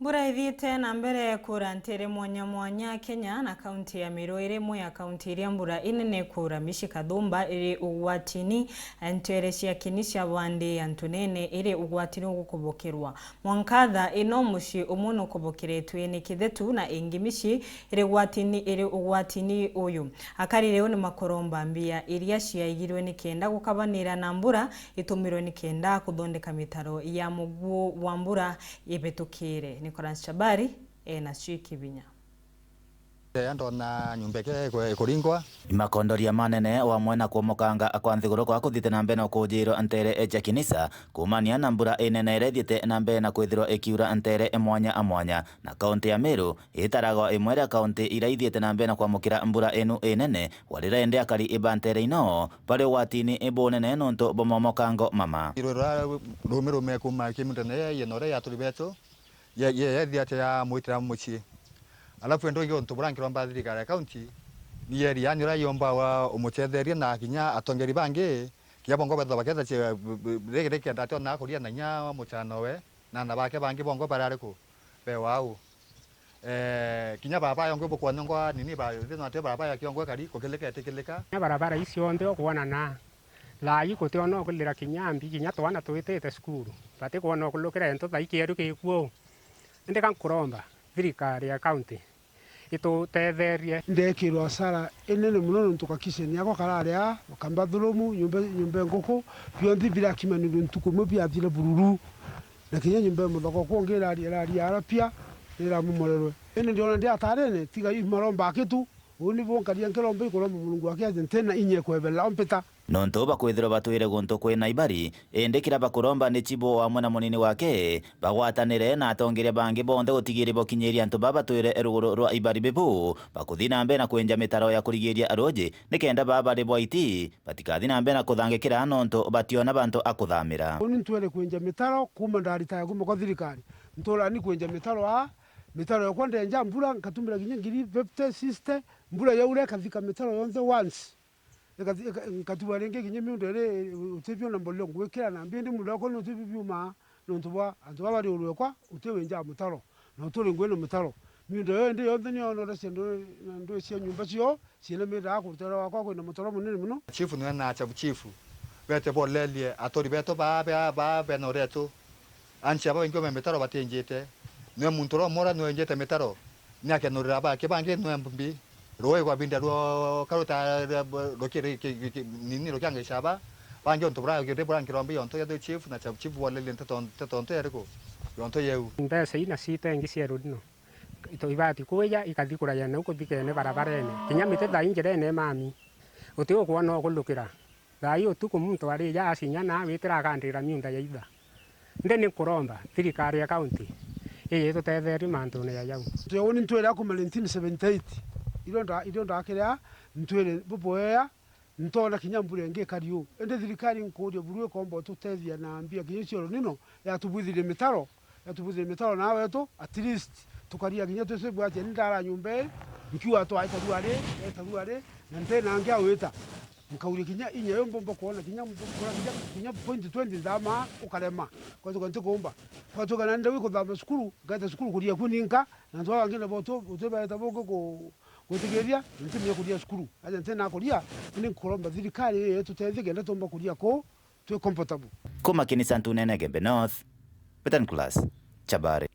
Mbura ithiite na mbere kura ntere mwanya mwanya Kenya na kaunti ya Meru rimwe ya kaunti iria mbura inene kura Mishika Thumba iri ugwatini ntere cia kini cia bandi antunene iri ugwatini gukubukirwa mwankatha ino muci umuno kubukiretwe ni Kithetu na ingi mici iri ugwatini uyu akarire ni makoromba mbia iria ciaigirwe ni kenda gukabanira na mbura itumirwe ni kenda kuthondeka mitaro ya muguo wa mbura ibetukire. Nicholas Chabari na Chiki Binya. Ando na nyumbeke kuringwa imakondoria manene wa mwena kumukanga kwa nthiguru kwa kuthite na mbere kujiro antere eja kinisa kumania na mbura inene irethiite na mbere na kwithirwa ikiura antere mwanya amwanya na kaunti ya Meru itaragwa imwe ya kaunti iraithiite na mbere na kwamukira mbura enu inene warira ende akari ibantere ino pale watini ibonene nonto bomomokango mama irora rumiro mekuma kimutene yenore ya tulibeto ye thiate ya mwitira muchi alafu endo yo ntuburankirwa mbathiri kare county ni yeri anyura yomba wa umuchetheria na kinya atongeri bange kiabongo betho baketha che rege ndato na kuria na nya muchano we na bake bange bongo barare ku be wao kinya baba yongo bokwa ngwa nini ba thino ate baba ya kiongo kari kokeleka tekeleka nya barabara icio nthe okuona na la yiko te ono kulira kinyambi kinya twana twitete skuru bate kuona okulukira ento thaikiru kikuo ende kan kuromba thirikari ya county ito tetherie ndekirwa sara enene muno ntukakise nyako kararia kamba dhulumu nyumbe ngoko byondi bila kimaniro ntuko mobya thile bururu na kinya nyumbe muthoko kuongera ari arapia ira mumorerwe ene ndiona ndia tarene tiga maromba akitu uni bonkaria nkelombe ikoromba mulungu wake agentena inye kwebela ompeta nonto bakwithirwa batwire guntu kwina ibari endekira bakuromba ni chibo wa mwana munini wake bagwatanire na atongeria bangi bonde gutigire bokinyeria ntu babatwire eruguru rwa ibari bibu bakuthina mbe na kwenja mitaro ya kurigiria aroje nikenda baba de boiti batikathina mbe na kuthangikira nonto bationa bantu akuthamira uni ntwere kwenja mitaro kuma ndarita ya kuma kwa thirikari ntola ni kwenja mitaro ya kwenda nja mbura nkatumira ginyingiri 50 60 mbura ya ure kathika mitaro yonze once nkatuwa renge kinye miundo ere utebyo na mbolyo ngwekera na mbindi muloko no tebyo ma no ntwa antwa bari urwekwa utewe nja mutaro no tole ngweno mutaro miundo yo ndi yonde ni ono resendo ndo cia nyumba cio ciene mira akutera wakwa kwena mutaro munene muno chifu no na cha chifu bete bolelie atori beto ba no reto ancha ba ngome metaro batenjete no muntoro mora no njete metaro nyake no raba ke bange no mbi roe kwa binda ro karota lokere nini lokanga shaba bange onto bra ke bra nkirombe onto ya de chief na cha chief wale lente tonto yereko onto yeu mbesa ina sita ngisiero dino ito ibati kuya ikathikura ya na ukuthikene barabarene kinyamite tha ingerene mami utio kuona okulukira thai utuku muntu ari ya asinya na witira kandira miunda ya itha ndeni kuromba thirikari ya county eye tutetheri mantu ne ya yau tuoni ntwera ku 1978 ido ndakiria ntwere buboya ntona kinyambure nge kariu ende thirikari nkudio burwe kombo tutethia na mbia kinyiciro nino yatubwithire mitaro nawe to at least tukaria kinya twesebwa ati ndara nyumbe nkiwa to etaruare na ntena ngia wita nkauri kinya inya yombombo kuona kinya point 20 ndama ukarema kwa tuko komba kwa tuko na ndio wiko dhama skuru gata skuru kuria kuninka na ntwa wangine boto uteba taboko ko gutigeria ntimye kuria skuru aje tena kuria ni kuromba thirikari yetu tethige na tomba kuria ko twe comfortable kuma kinisa ntunene Gembe North Petan Class Chabari.